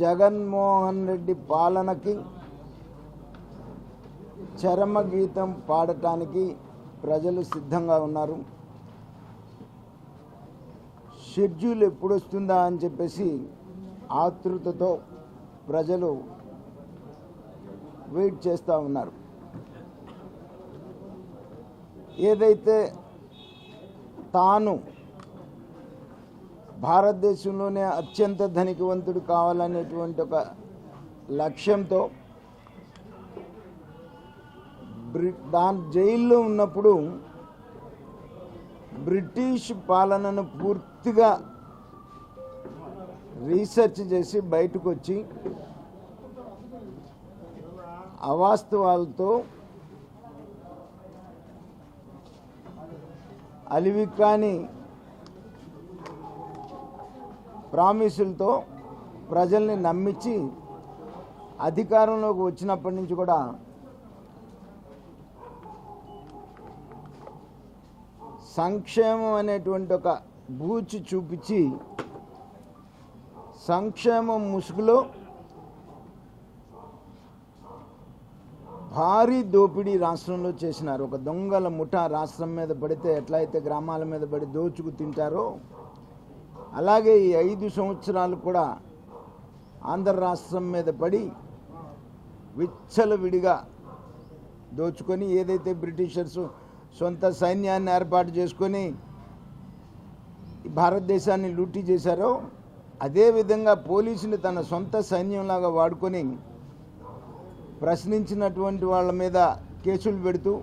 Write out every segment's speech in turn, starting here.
జగన్మోహన్ రెడ్డి పాలనకి చరమగీతం పాడటానికి ప్రజలు సిద్ధంగా ఉన్నారు. షెడ్యూల్ ఎప్పుడు వస్తుందా అని చెప్పేసి ఆతృతతో ప్రజలు వెయిట్ చేస్తూ ఉన్నారు. ఏదైతే తాను భారతదేశంలోనే అత్యంత ధనికవంతుడు కావాలనేటువంటి ఒక లక్ష్యంతో జైల్లో ఉన్నప్పుడు బ్రిటిష్ పాలనను పూర్తిగా రీసెర్చ్ చేసి బయటకు వచ్చి అవాస్తవాలతో అలివికాని ప్రామిసులతో ప్రజల్ని నమ్మించి అధికారంలోకి వచ్చినప్పటి నుంచి కూడా సంక్షేమం అనేటువంటి ఒక బూచి చూపించి సంక్షేమం ముసుగులో భారీ దోపిడీ రాష్ట్రంలో చేసినారు. ఒక దొంగల ముఠా రాష్ట్రం మీద పడితే ఎట్లయితే గ్రామాల మీద పడి దోచుకు తింటారో అలాగే ఈ 5 సంవత్సరాలు కూడా ఆంధ్ర రాష్ట్రం మీద పడి విచ్చలవిడిగా దోచుకొని ఏదైతే బ్రిటిషర్స్ సొంత సైన్యాన్ని ఏర్పాటు చేసుకొని భారతదేశాన్ని లూటీ చేశారో అదేవిధంగా పోలీసుని తన సొంత సైన్యంలాగా వాడుకొని ప్రశ్నించినటువంటి వాళ్ళ మీద కేసులు పెడుతూ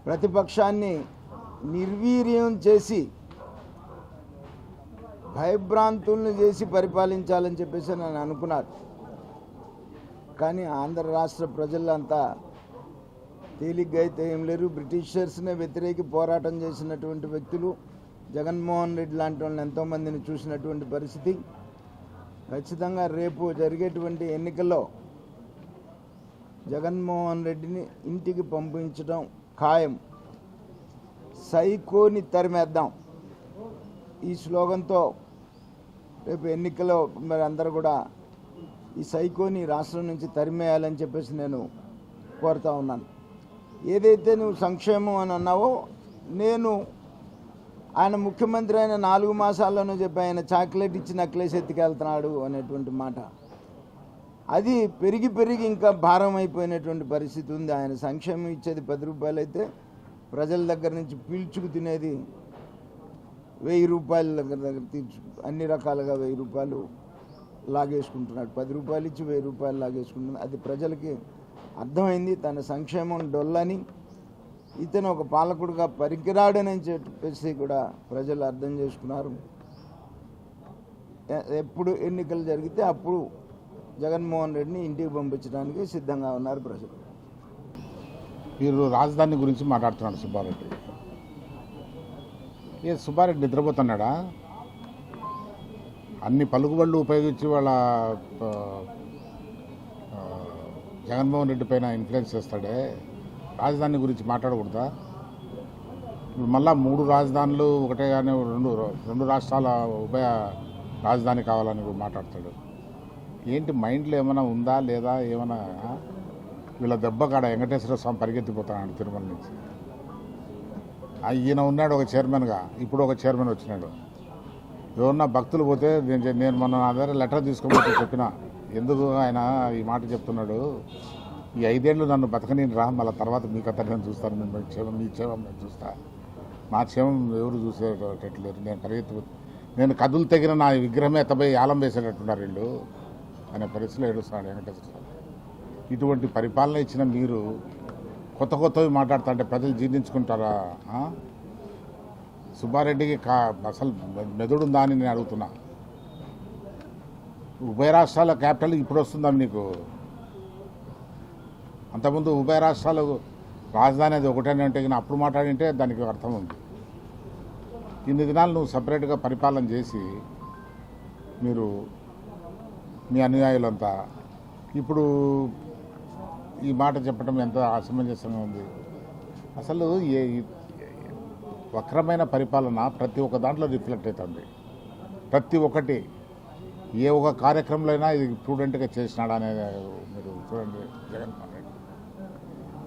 ప్రతిపక్షాన్ని నిర్వీర్యం చేసి భయభ్రాంతుల్ని చేసి పరిపాలించాలని చెప్పేసి నేను అనుకున్నారు. కానీ ఆంధ్ర రాష్ట్ర ప్రజలంతా తేలిగ్గా అయితే ఏం లేరు. బ్రిటిషర్స్నే వ్యతిరేకి పోరాటం చేసినటువంటి వ్యక్తులు జగన్మోహన్ రెడ్డి లాంటి వాళ్ళని ఎంతోమందిని చూసినటువంటి పరిస్థితి. ఖచ్చితంగా రేపు జరిగేటువంటి ఎన్నికల్లో జగన్మోహన్ రెడ్డిని ఇంటికి పంపించడం ఖాయం. సైకోని తరిమేద్దాం ఈ స్లోగన్తో రేపు ఎన్నికల్లో మరి అందరూ కూడా ఈ సైకోని రాష్ట్రం నుంచి తరిమేయాలని చెప్పేసి నేను కోరుతా ఉన్నాను. ఏదైతే నువ్వు సంక్షేమం అని అన్నావో నేను ఆయన ముఖ్యమంత్రి అయిన 4 మాసాల్లోనూ చెప్పి ఆయన చాక్లెట్ ఇచ్చి నక్లెస్ ఎత్తుకెళ్తున్నాడు అనేటువంటి మాట అది పెరిగి పెరిగి ఇంకా భారం అయిపోయినటువంటి పరిస్థితి ఉంది. ఆయన సంక్షేమం ఇచ్చేది 10 రూపాయలు అయితే ప్రజల దగ్గర నుంచి పీల్చుకు తినేది 1000 రూపాయల దగ్గర తీర్చు అన్ని రకాలుగా 1000 రూపాయలు లాగేసుకుంటున్నాడు. 10 రూపాయలు ఇచ్చి 1000 రూపాయలు లాగేసుకుంటున్నాడు. అది ప్రజలకి అర్థమైంది. తన సంక్షేమం డొల్లని ఇతను ఒక పాలకుడుగా పనికిరాడని చెప్పేసి కూడా ప్రజలు అర్థం చేసుకున్నారు. ఎప్పుడు ఎన్నికలు జరిగితే అప్పుడు జగన్మోహన్ రెడ్డిని ఇంటికి పంపించడానికి సిద్ధంగా ఉన్నారు ప్రజలు. మీరు రాజధాని గురించి మాట్లాడుతున్నాడు సుబ్బారెడ్డి. సుబ్బారెడ్డి నిద్రపోతున్నాడా? అన్ని పలుకుబళ్ళు ఉపయోగించి వాళ్ళ జగన్మోహన్ రెడ్డి పైన ఇన్ఫ్లుయెన్స్ చేస్తాడే. రాజధాని గురించి మాట్లాడకూడదా? ఇప్పుడు మళ్ళా 3 రాజధానులు ఒకటే కానీ రెండు రాష్ట్రాల ఉభయ రాజధాని కావాలని మాట్లాడతాడు. ఏంటి మైండ్లో ఏమైనా ఉందా లేదా? ఏమైనా వీళ్ళ దెబ్బ కాడ వెంకటేశ్వర స్వామి పరిగెత్తిపోతున్నాడు తిరుమల నుంచి. ఈయన ఉన్నాడు ఒక చైర్మన్గా, ఇప్పుడు ఒక చైర్మన్ వచ్చినాడు. ఎవరన్నా భక్తులు పోతే నేను మొన్న నా దగ్గర లెటర్ తీసుకోబోతే చెప్పిన ఎందుకు ఆయన ఈ మాట చెప్తున్నాడు, ఈ 5 ఏళ్ళు నన్ను బతకనీని రా, మళ్ళీ తర్వాత మీ కథ నేను చూస్తాను, మీ క్షేమం నేను చూస్తా, మా క్షేమం ఎవరు చూసేటట్లేరు, నేను కదులు తెగిన నా విగ్రహమే ఎత్తపోయి ఆలం వేసేటట్టున్నారు వీళ్ళు అనే పరిస్థితిలో ఏడుస్తున్నాడు వెంకటేశ్వర స్వామి. ఇటువంటి పరిపాలన ఇచ్చిన మీరు కొత్తవి మాట్లాడుతుంటే ప్రజలు జీర్ణించుకుంటారా? సుబ్బారెడ్డికి అసలు మెదడుందా అని నేను అడుగుతున్నా. ఉభయ రాష్ట్రాల క్యాపిటల్ ఇప్పుడు వస్తుందా నీకు? అంతకుముందు ఉభయ రాష్ట్రాలు రాజధాని అది ఒకటనే ఉంటే కానీ అప్పుడు మాట్లాడింటే దానికి అర్థం ఉంది. ఇన్ని దినాలు నువ్వు సపరేట్గా పరిపాలన చేసి మీరు మీ అనుయాయులంతా ఇప్పుడు ఈ మాట చెప్పడం ఎంత అసమంజసంగా ఉంది. అసలు వక్రమైన పరిపాలన ప్రతి ఒక్క దాంట్లో రిఫ్లెక్ట్ అవుతుంది. ప్రతి ఒక్కటి ఏ ఒక కార్యక్రమంలో అయినా ఇది ప్రూడెంట్గా చేసినాడా అనేది మీరు చూడండి. జగన్మోహన్ రెడ్డి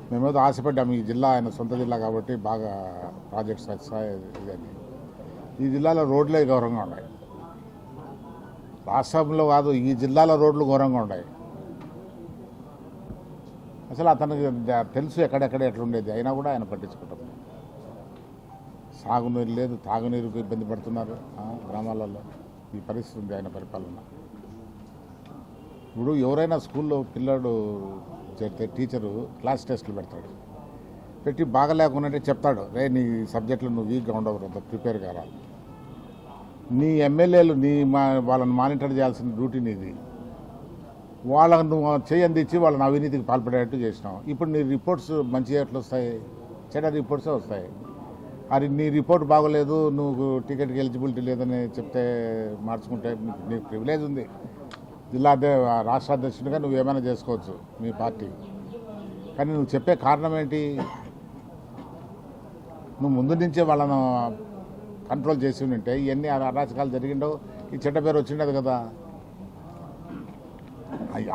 మేమేదో ఆశపడ్డాం, ఈ జిల్లా ఆయన సొంత జిల్లా కాబట్టి బాగా ప్రాజెక్ట్స్ వస్తాయి ఇదని. ఈ జిల్లాలో రోడ్లే ఘోరంగా ఉన్నాయి, రాష్ట్రంలో కాదు ఈ జిల్లాలో రోడ్లు ఘోరంగా ఉన్నాయి. అసలు అతనికి తెలుసు ఎక్కడెక్కడ ఎట్లుండేది, అయినా కూడా ఆయన పట్టించుకుంటాం. సాగునీరు లేదు, తాగునీరుకు ఇబ్బంది పడుతున్నారు గ్రామాలలో. ఈ పరిస్థితి ఉంది ఆయన పరిపాలన. ఇప్పుడు ఎవరైనా స్కూల్లో పిల్లాడు చేస్తే టీచరు క్లాస్ టెస్టులు పెడతాడు, పెట్టి బాగా లేకుండా చెప్తాడు, రే నీ సబ్జెక్టులు నువ్వు వీక్గా ఉండవు, అంత ప్రిపేర్ కావాలి. నీ ఎమ్మెల్యేలు వాళ్ళని మానిటర్ చేయాల్సిన డ్యూటీ నీది. వాళ్ళకు నువ్వు చేయందిచ్చి వాళ్ళని అవినీతికి పాల్పడేటట్టు చేసినావు. ఇప్పుడు నీ రిపోర్ట్స్ మంచిగా ఎట్లా వస్తాయి? చెడ్డ రిపోర్ట్సే వస్తాయి. అది నీ రిపోర్ట్ బాగోలేదు, నువ్వు టికెట్కి ఎలిజిబిలిటీ లేదని చెప్తే మార్చుకుంటే నీకు ప్రివిలేజ్ ఉంది. జిల్లా రాష్ట్ర అధ్యక్షుడిగా నువ్వు ఏమైనా చేసుకోవచ్చు మీ పార్టీ. కానీ నువ్వు చెప్పే కారణం ఏంటి? నువ్వు ముందు నుంచే వాళ్ళను కంట్రోల్ చేసి ఉంటే ఇవన్నీ అరాచకాలు జరిగిండో ఈ చెడ్డ పేరు వచ్చిండదు కదా.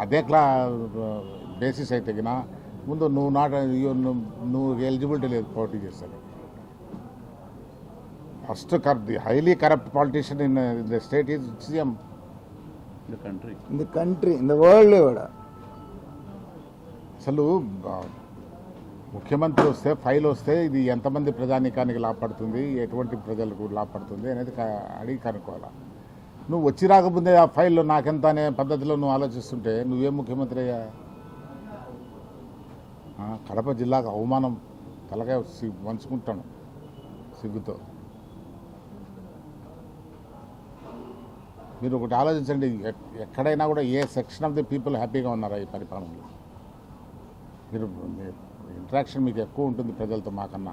అదే బేసిస్ అయితే గినా ముందు నువ్వు ఎలిజిబిలిటీ లేదు పోటీ చేస్తాను. First the highly corrupt politician in the state is CM in the country, in the world కూడా. అసలు ముఖ్యమంత్రి వస్తే ఫైల్ వస్తే ఇది ఎంతమంది ప్రజానీకానికి లాభపడుతుంది, ఎటువంటి ప్రజలకు లాభపడుతుంది అనేది అడిగి కనుక్కోవాలా. నువ్వు వచ్చి రాకముందే ఆ ఫైల్లో నాకెంత అనే పద్ధతిలో నువ్వు ఆలోచిస్తుంటే నువ్వేం ముఖ్యమంత్రి అయ్యా? కడప జిల్లాకు అవమానం, తలకాయ వంచుకుంటాను సిగ్గుతో. మీరు ఒకటి ఆలోచించండి, ఎక్కడైనా కూడా ఏ సెక్షన్ ఆఫ్ ది పీపుల్ హ్యాపీగా ఉన్నారా ఈ పరిపాలనలో? మీరు ఇంటరాక్షన్ మీకు ఎక్కువ ఉంటుంది ప్రజలతో మాకన్నా.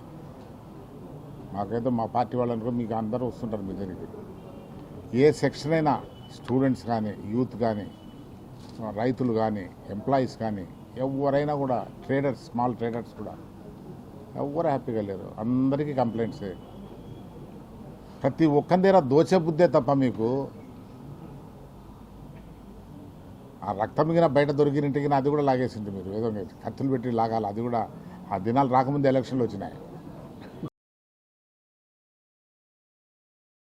మాకైతే మా పార్టీ వాళ్ళనుకో మీకు అందరూ వస్తుంటారు మీ దగ్గరికి. ఏ సెక్షన్ అయినా స్టూడెంట్స్ కానీ, యూత్ కానీ, రైతులు కానీ, ఎంప్లాయీస్ కానీ, ఎవరైనా కూడా ట్రేడర్స్, స్మాల్ ట్రేడర్స్ కూడా ఎవరు హ్యాపీగా లేరు. అందరికీ కంప్లైంట్సే. ప్రతి ఒక్కరి దగ్గర దోచే బుద్ధే తప్ప మీకు ఆ రక్తం మిగిన బయట దొరికినట్టుగా అది కూడా లాగేసింది. మీరు ఏదో కత్తులు పెట్టి లాగాలి, అది కూడా ఆ దినాలు రాకముందే ఎలక్షన్లు వచ్చినాయి.